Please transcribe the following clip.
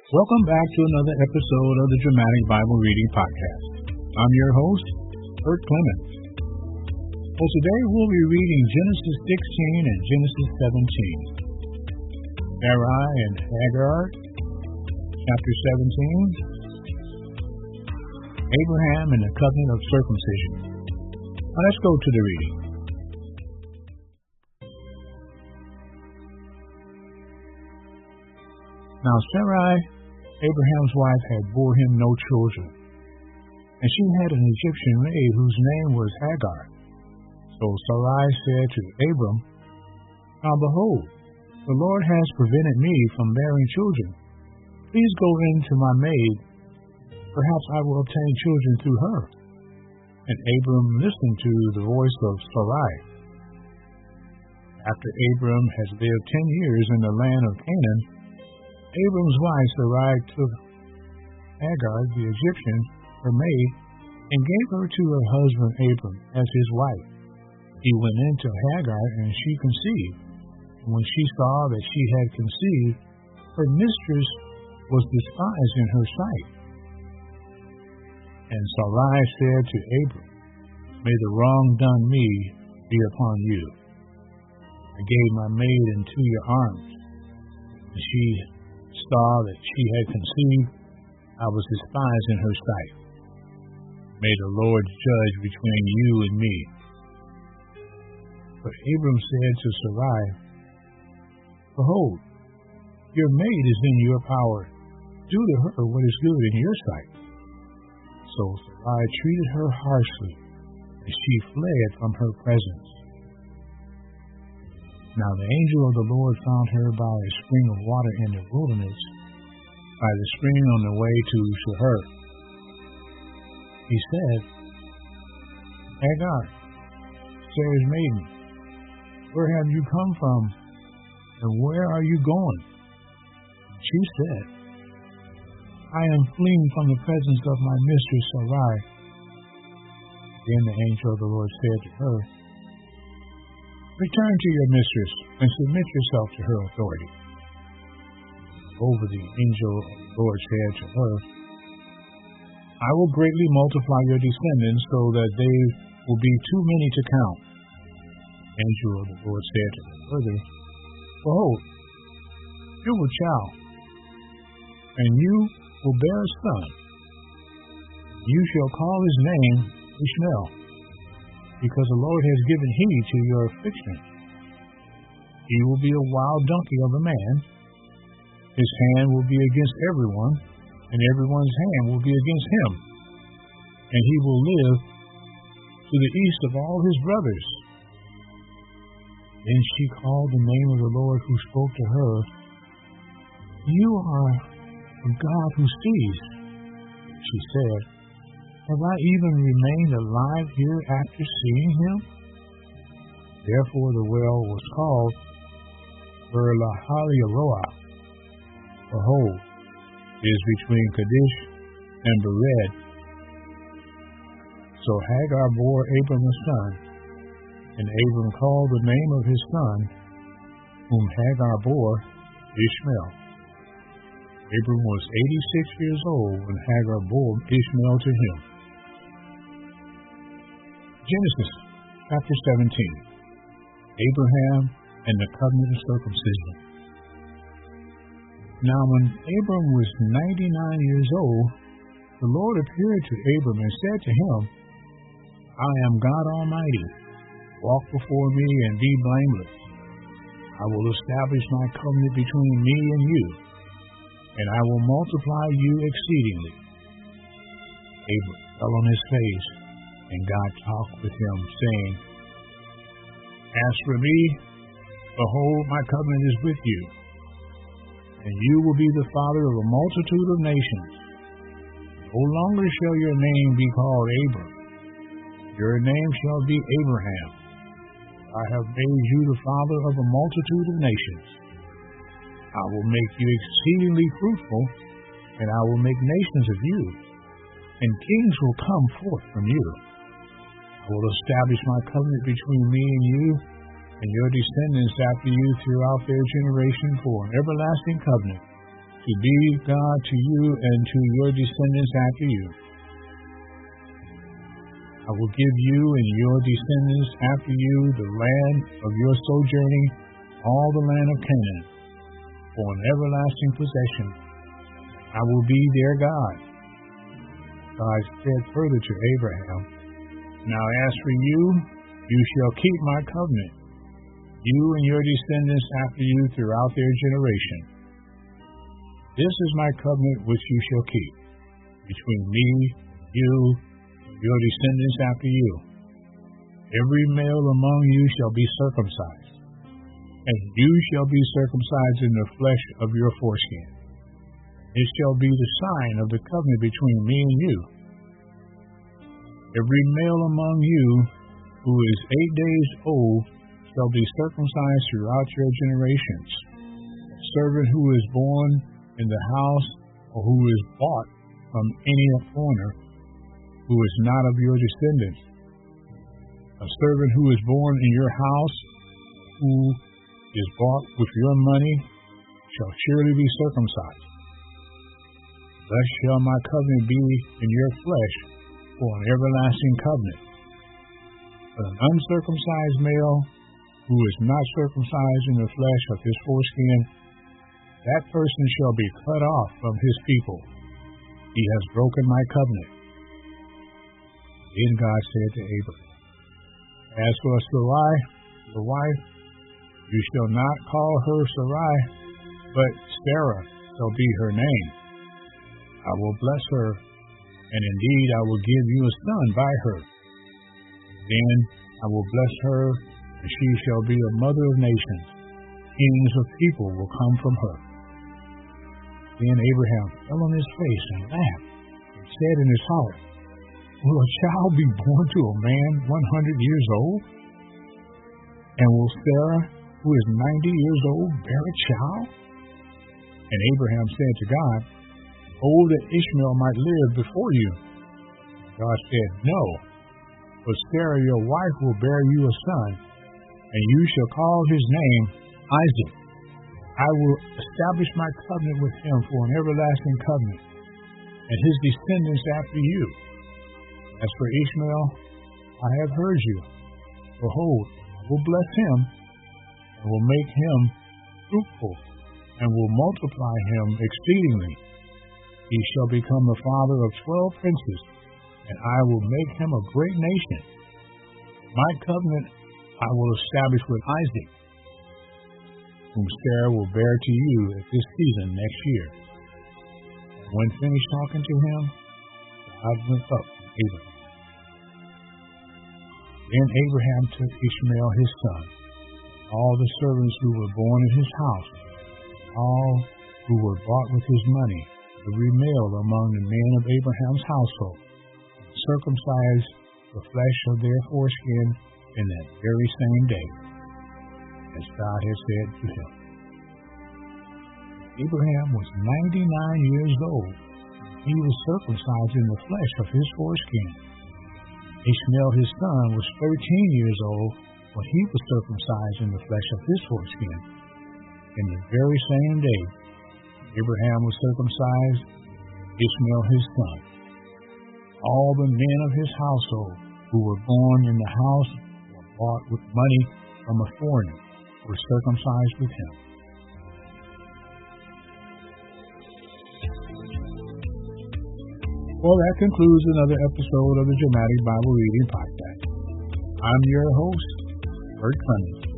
Welcome back to another episode of the Dramatic Bible Reading Podcast. I'm your host, Kurt Clemens. Well, today we'll be reading Genesis 16 and Genesis 17. Sarai and Hagar, chapter 17. Abraham and the covenant of circumcision. Now let's go to the reading. Now Sarai, Abraham's wife, had bore him no children, and she had an Egyptian maid whose name was Hagar. So Sarai said to Abram, Now behold, the Lord has prevented me from bearing children. Please go in to my maid. Perhaps I will obtain children through her. And Abram listened to the voice of Sarai. After Abram had lived 10 years in the land of Canaan, Abram's wife Sarai took Hagar, the Egyptian, her maid, and gave her to her husband Abram as his wife. He went in to Hagar, and she conceived. And when she saw that she had conceived, her mistress was despised in her sight. And Sarai said to Abram, May the wrong done me be upon you. I gave my maid into your arms. And she saw that she had conceived, I was despised in her sight. May the Lord judge between you and me. But Abram said to Sarai, Behold, your maid is in your power. Do to her what is good in your sight. So Sarai treated her harshly, and she fled from her presence. Now the angel of the Lord found her by a spring of water in the wilderness, by the spring on the way to Shur. He said, Hagar, Sarah's maiden, where have you come from, and where are you going? She said, I am fleeing from the presence of my mistress Sarai. Then the angel of the Lord said to her, Return to your mistress, and submit yourself to her authority. Over the angel of the Lord said to her, I will greatly multiply your descendants so that they will be too many to count. The angel of the Lord said to her further, Behold, you will child, and you will bear a son. You shall call his name Ishmael, because the Lord has given heed to your affliction. He will be a wild donkey of a man. His hand will be against everyone, and everyone's hand will be against him. And he will live to the east of all his brothers. Then she called the name of the Lord who spoke to her, You are a God who sees. She said, Have I even remained alive here after seeing him? Therefore the well was called Ber-lahai-roi. Behold, it is between Kadesh and Bered. So Hagar bore Abram a son, and Abram called the name of his son, whom Hagar bore, Ishmael. Abram was 86 years old when Hagar bore Ishmael to him. Genesis chapter 17. Abraham and the covenant of circumcision. Now when Abram was 99 years old, the Lord appeared to Abram and said to him, I am God Almighty. Walk before me and be blameless. I will establish my covenant between me and you, and I will multiply you exceedingly. Abram fell on his face, and God talked with him, saying, As for me, behold, my covenant is with you, and you will be the father of a multitude of nations. No longer shall your name be called Abram. Your name shall be Abraham. I have made you the father of a multitude of nations. I will make you exceedingly fruitful, and I will make nations of you, and kings will come forth from you. I will establish my covenant between me and you, and your descendants after you throughout their generation for an everlasting covenant, to be God to you and to your descendants after you. I will give you and your descendants after you the land of your sojourning, all the land of Canaan, for an everlasting possession. I will be their God. God said further to Abraham, Now as for you, you shall keep my covenant, you and your descendants after you throughout their generation. This is my covenant which you shall keep, between me, you, and your descendants after you. Every male among you shall be circumcised, and you shall be circumcised in the flesh of your foreskin. It shall be the sign of the covenant between me and you. Every male among you who is 8 days old shall be circumcised throughout your generations. A servant who is born in the house or who is bought from any foreigner who is not of your descendants. A servant who is born in your house who is bought with your money shall surely be circumcised. Thus shall my covenant be in your flesh for an everlasting covenant. But an uncircumcised male who is not circumcised in the flesh of his foreskin, that person shall be cut off from his people. He has broken my covenant. Then God said to Abraham, As for Sarai, your wife, you shall not call her Sarai, but Sarah shall be her name. I will bless her, and indeed I will give you a son by her. Then I will bless her, and she shall be a mother of nations. Kings of people will come from her. Then Abraham fell on his face and laughed, and said in his heart, Will a child be born to a man 100 years old? And will Sarah, who is 90 years old, bear a child? And Abraham said to God, Oh, that Ishmael might live before you. God said, No, but Sarah your wife will bear you a son, and you shall call his name Isaac. I will establish my covenant with him for an everlasting covenant, and his descendants after you. As for Ishmael, I have heard you. Behold, I will bless him, and will make him fruitful, and will multiply him exceedingly. He shall become the father of 12 princes, and I will make him a great nation. My covenant I will establish with Isaac, whom Sarah will bear to you at this season next year. And when finished talking to him, God went up from Abraham. Then Abraham took Ishmael his son, all the servants who were born in his house, all who were bought with his money, every male among the men of Abraham's household, and circumcised the flesh of their foreskin in that very same day, as God had said to him. Abraham was 99 years old. He was circumcised in the flesh of his foreskin. Ishmael his son was 13 years old when he was circumcised in the flesh of his foreskin. In the very same day, Abraham was circumcised, Ishmael his son. All the men of his household who were born in the house or bought with money from a foreigner were circumcised with him. Well, that concludes another episode of the Dramatic Bible Reading Podcast. I'm your host, Bert Clemens.